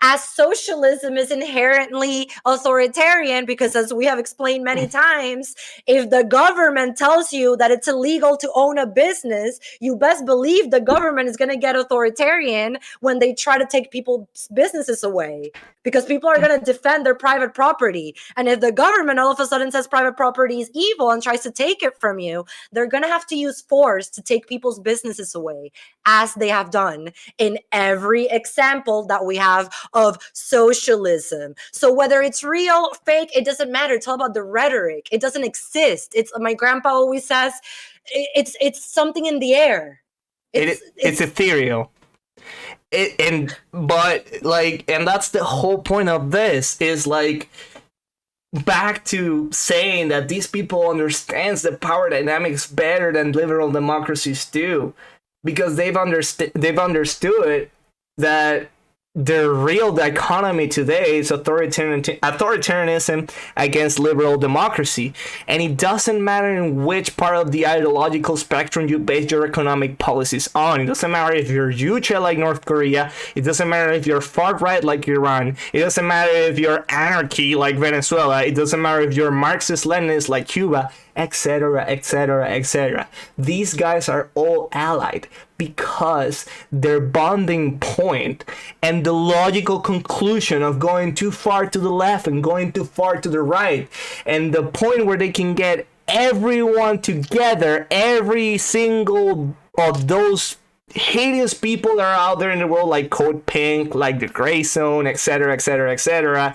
As socialism is inherently authoritarian, because as we have explained many times, if the government tells you that it's illegal to own a business, you best believe the government is going to get authoritarian when they try to take people's businesses away, because people are going to defend their private property. And if the government all of a sudden says private property is evil and tries to take it from you, they're going to have to use force to take people's businesses away, as they have done in every example that we have of socialism. So whether it's real, fake, it doesn't matter. It's all about the rhetoric. It doesn't exist. It's, my grandpa always says, it's something in the air. It's ethereal. And that's the whole point of this, is like, back to saying that these people understands the power dynamics better than liberal democracies do, because they've understood that the real economy today is authoritarianism against liberal democracy. And it doesn't matter in which part of the ideological spectrum you base your economic policies on. It doesn't matter if you're huge like North Korea. It doesn't matter if you're far right like Iran. It doesn't matter if you're anarchy like Venezuela. It doesn't matter if you're Marxist-Leninist like Cuba, etc., etc., etc. These guys are all allied because their bonding point and the logical conclusion of going too far to the left and going too far to the right, and the point where they can get everyone together, every single of those hideous people that are out there in the world, like Code Pink, like the Gray Zone, etc., etc., etc.,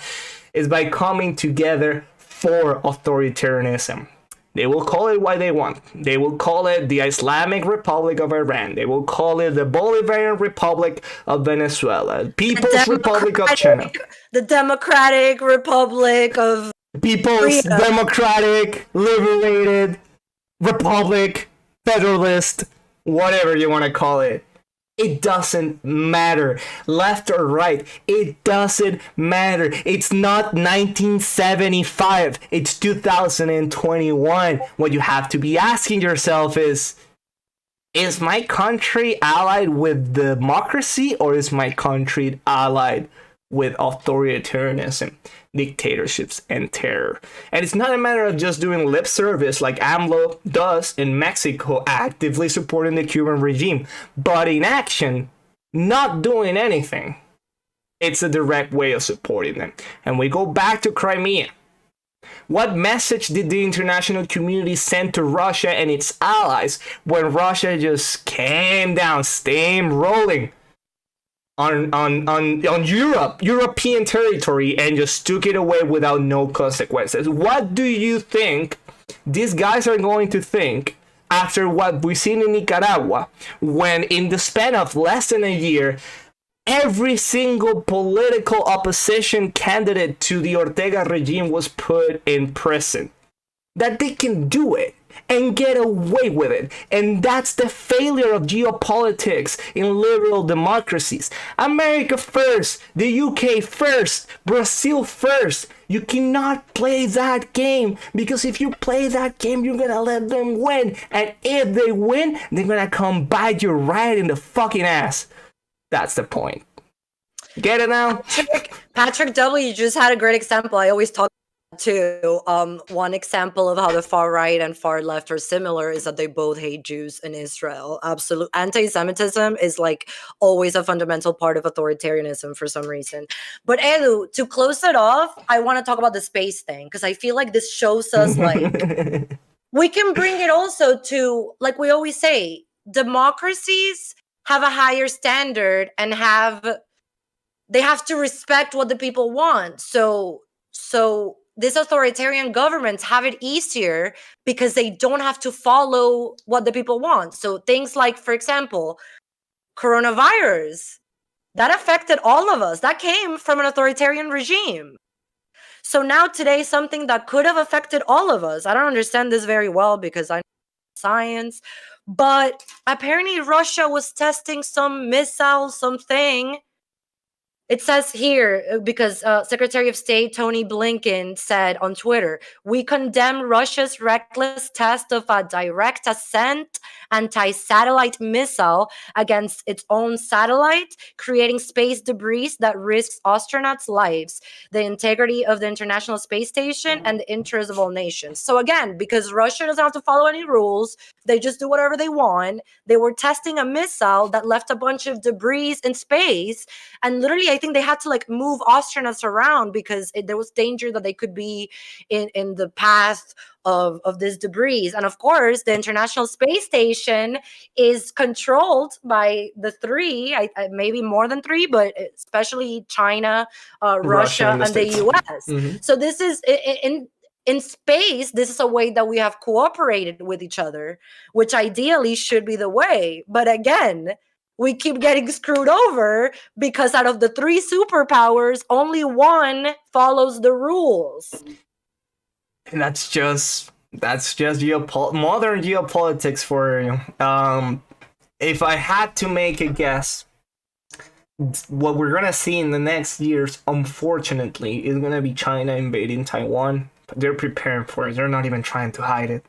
is by coming together for authoritarianism. They will call it what they want. They will call it the Islamic Republic of Iran. They will call it the Bolivarian Republic of Venezuela. People's Republic of China. The Democratic Republic of People's Democratic Liberated Republic, Federalist, whatever you want to call it. It doesn't matter. Left or right, it doesn't matter. It's not 1975. It's 2021. What you have to be asking yourself is my country allied with democracy, or is my country allied with authoritarianism, dictatorships, and terror? And it's not a matter of just doing lip service like AMLO does in Mexico, actively supporting the Cuban regime, but in action, not doing anything. It's a direct way of supporting them. And we go back to Crimea. What message did the international community send to Russia and its allies when Russia just came down, steamrolling on European territory, and just took it away without no consequences? What do you think these guys are going to think after what we've seen in Nicaragua, when in the span of less than a year, every single political opposition candidate to the Ortega regime was put in prison? That they can do it and get away with it. And that's the failure of geopolitics in liberal democracies. America first, the UK first, Brazil first. You cannot play that game, because if you play that game, you're gonna let them win. And if they win, they're gonna come bite you right in the fucking ass. That's the point. Get it now? Patrick W. just had a great example. I always talk to one example of how the far right and far left are similar is that they both hate Jews in Israel. Absolute anti-Semitism is like always a fundamental part of authoritarianism for some reason. But Edu, to close it off, I want to talk about the space thing, because I feel like this shows us like we can bring it also to, like we always say, democracies have a higher standard and they have to respect what the people want. So these authoritarian governments have it easier because they don't have to follow what the people want. So things like, for example, coronavirus. That affected all of us. That came from an authoritarian regime. So now today, something that could have affected all of us. I don't understand this very well because I know science, but apparently Russia was testing some missile, something. It says here, because Secretary of State Tony Blinken said on Twitter, we condemn Russia's reckless test of a direct ascent anti-satellite missile against its own satellite, creating space debris that risks astronauts' lives, the integrity of the International Space Station, and the interests of all nations. So again, because Russia doesn't have to follow any rules, they just do whatever they want. They were testing a missile that left a bunch of debris in space, and literally I think they had to like move astronauts around because there was danger that they could be in the path of this debris. And of course, the International Space Station is controlled by the three, maybe more than three, but especially China, Russia, and the US. Mm-hmm. So this is in space, this is a way that we have cooperated with each other, which ideally should be the way. But again, we keep getting screwed over because out of the three superpowers, only one follows the rules. And that's just modern geopolitics for you. If I had to make a guess, what we're gonna see in the next years, unfortunately, is gonna be China invading Taiwan. But they're preparing for it. They're not even trying to hide it.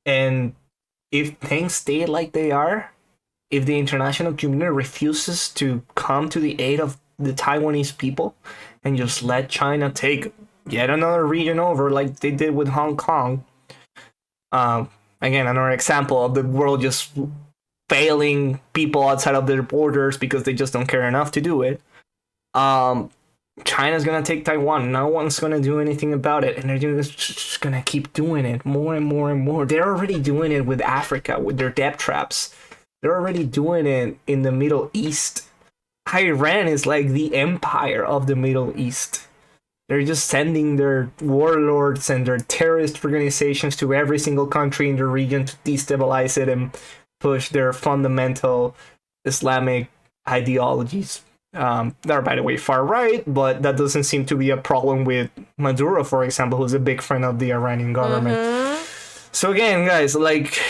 And if things stay like they are, if the international community refuses to come to the aid of the Taiwanese people and just let China take yet another region over like they did with Hong Kong, again, another example of the world just failing people outside of their borders because they just don't care enough to do it. China's gonna take Taiwan. No one's gonna do anything about it, and they're just gonna keep doing it more and more and more. They're already doing it with Africa, with their debt traps. They're already doing it in the Middle East. Iran is like the empire of the Middle East. They're just sending their warlords and their terrorist organizations to every single country in the region to destabilize it and push their fundamental Islamic ideologies. They're, by the way, far right, but that doesn't seem to be a problem with Maduro, for example, who's a big friend of the Iranian government. Mm-hmm. So again, guys, like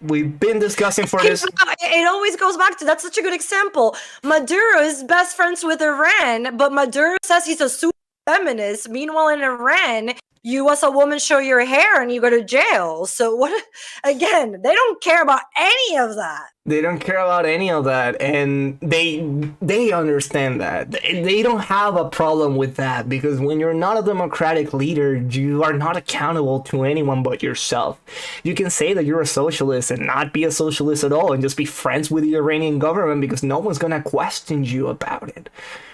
we've been discussing for this. It always goes back to, that's such a good example. Maduro is best friends with Iran, but Maduro says he's a super feminist. Meanwhile, in Iran, you as a woman show your hair and you go to jail. So what? Again, they don't care about any of that. They don't care about any of that, and they understand that. They don't have a problem with that, because when you're not a democratic leader, you are not accountable to anyone but yourself. You can say that you're a socialist and not be a socialist at all and just be friends with the Iranian government because no one's going to question you about it.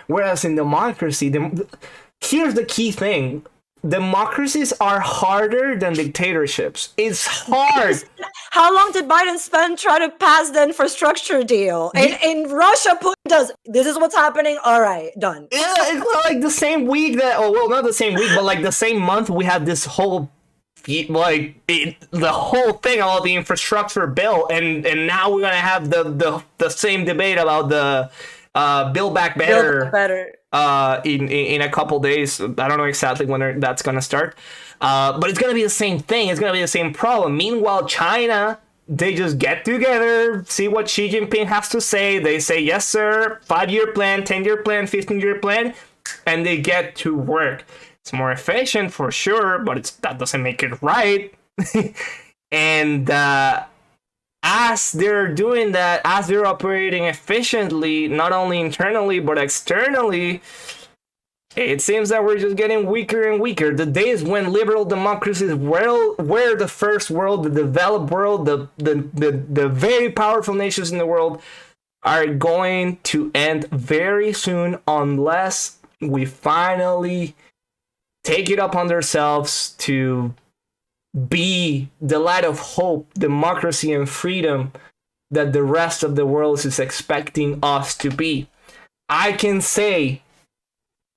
Whereas in democracy, here's the key thing. Democracies are harder than dictatorships. It's hard. How long did Biden spend trying to pass the infrastructure deal? And in Russia, Putin does, this is what's happening. All right, done. Yeah, it's like the same week that, oh, well, not the same week, but like the same month, we had this whole, the whole thing about the infrastructure bill. And now we're going to have the same debate about the Build Back Better. In a couple days. I don't know exactly when that's gonna start, but it's gonna be the same thing. It's gonna be the same problem. Meanwhile, China, they just get together, see what Xi Jinping has to say. They say, yes, sir, 5-year plan, 10-year plan, 15-year plan, and they get to work. It's more efficient for sure, but that doesn't make it right. And as they're doing that, as they're operating efficiently, not only internally but externally, it seems that we're just getting weaker and weaker. The days when liberal democracies were the first world, the developed world, the very powerful nations in the world, are going to end very soon unless we finally take it upon ourselves to be the light of hope, democracy, and freedom that the rest of the world is expecting us to be. I can say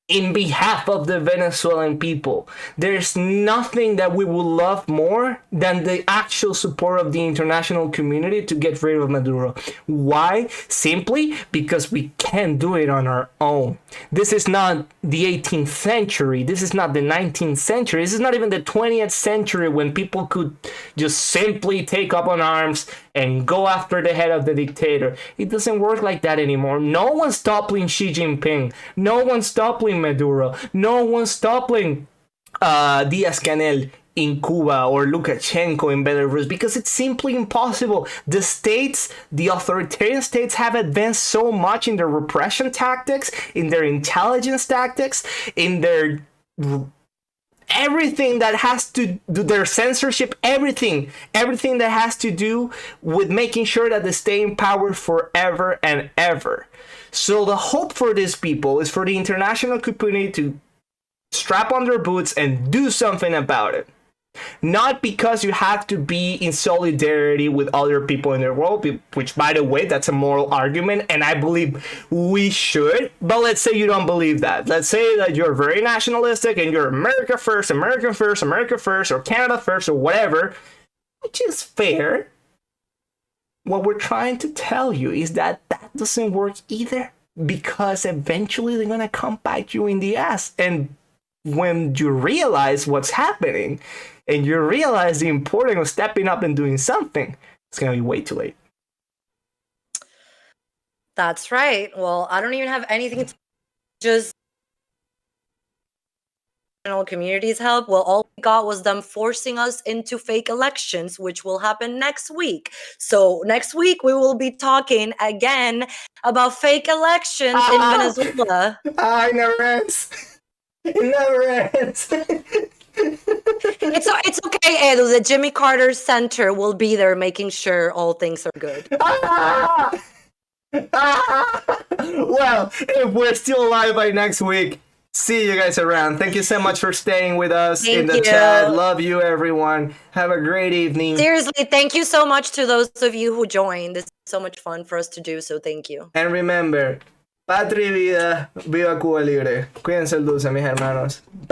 in behalf of the Venezuelan people. There's nothing that we would love more than the actual support of the international community to get rid of Maduro. Why? Simply because we can't do it on our own. This is not the 18th century. This is not the 19th century. This is not even the 20th century when people could just simply take up on arms and go after the head of the dictator. It doesn't work like that anymore. No one's toppling Xi Jinping. No one's toppling Maduro. No one's toppling Diaz-Canel in Cuba or Lukashenko in Belarus, because it's simply impossible. The states, the authoritarian states, have advanced so much in their repression tactics, in their intelligence tactics, in their everything that has to do their censorship, everything that has to do with making sure that they stay in power forever and ever. So the hope for these people is for the international community to strap on their boots and do something about it. Not because you have to be in solidarity with other people in the world, which, by the way, that's a moral argument, and I believe we should. But let's say you don't believe that. Let's say that you're very nationalistic and you're America first, America first, America first, or Canada first, or whatever, which is fair. What we're trying to tell you is that that doesn't work either, because eventually they're going to come bite you in the ass. And when you realize what's happening, and you realize the importance of stepping up and doing something, it's going to be way too late. That's right. Well, I don't even have anything to just communities help. Well, all we got was them forcing us into fake elections, which will happen next week. So next week we will be talking again about fake elections in Venezuela. It never ends. It never ends. It's okay, Edu. The Jimmy Carter Center will be there making sure all things are good. Well, if we're still alive by next week, see you guys around. Thank you so much for staying with us in the chat. Love you, everyone. Have a great evening. Seriously, thank you so much to those of you who joined. This is so much fun for us to do, so thank you. And remember, Patria, Vida, viva Cuba libre. Cuídense el dulce, mis hermanos. Bye.